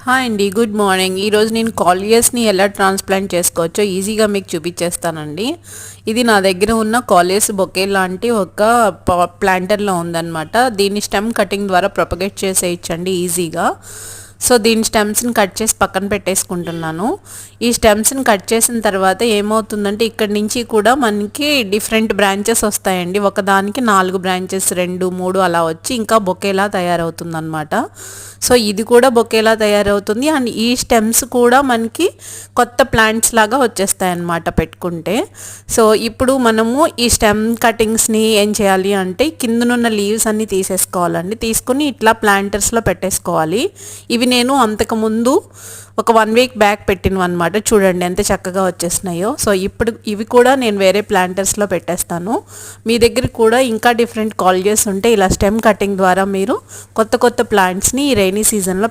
Hi అండి, good morning. ఈరోజు నేను కాలియస్ని ఎలా ట్రాన్స్ప్లాంట్ చేసుకోవచ్చో ఈజీగా మీకు చూపించేస్తానండి. ఇది నా దగ్గర ఉన్న కాలియస్ బొకే లాంటి ఒక ప్లాంటర్లో ఉందన్నమాట. దీన్ని స్టెమ్ కటింగ్ ద్వారా ప్రొపగేట్ చేసేయచ్చండి ఈజీగా. సో దీని స్టెమ్స్ని కట్ చేసి పక్కన పెట్టేసుకుంటున్నాను. ఈ స్టెమ్స్ని కట్ చేసిన తర్వాత ఏమవుతుందంటే ఇక్కడ నుంచి కూడా మనకి డిఫరెంట్ బ్రాంచెస్ వస్తాయండి. ఒకదానికి 4 బ్రాంచెస్, 2, 3 అలా వచ్చి ఇంకా బొకేలా తయారవుతుంది అనమాట. సో ఇది కూడా బొకేలా తయారవుతుంది అండ్ ఈ స్టెమ్స్ కూడా మనకి కొత్త ప్లాంట్స్ లాగా వచ్చేస్తాయి అన్నమాట పెట్టుకుంటే. సో ఇప్పుడు మనము ఈ స్టెమ్ కటింగ్స్ని ఏం చేయాలి అంటే కిందనున్న లీవ్స్ అన్నీ తీసేసుకోవాలండి. తీసుకుని ఇట్లా ప్లాంటర్స్లో పెట్టేసుకోవాలి. ఇవి నేను అంతకుముందు ఒక 1 వీక్ బ్యాక్ పెట్టినవి అనమాట. చూడండి ఎంత చక్కగా వచ్చేసినాయో. సో ఇప్పుడు ఇవి కూడా నేను వేరే ప్లాంటర్స్లో పెట్టేస్తాను. మీ దగ్గర కూడా ఇంకా డిఫరెంట్ కాలియస్ ఉంటే ఇలా స్టెమ్ కటింగ్ ద్వారా మీరు కొత్త కొత్త ప్లాంట్స్ని ఈ రైనీ సీజన్లో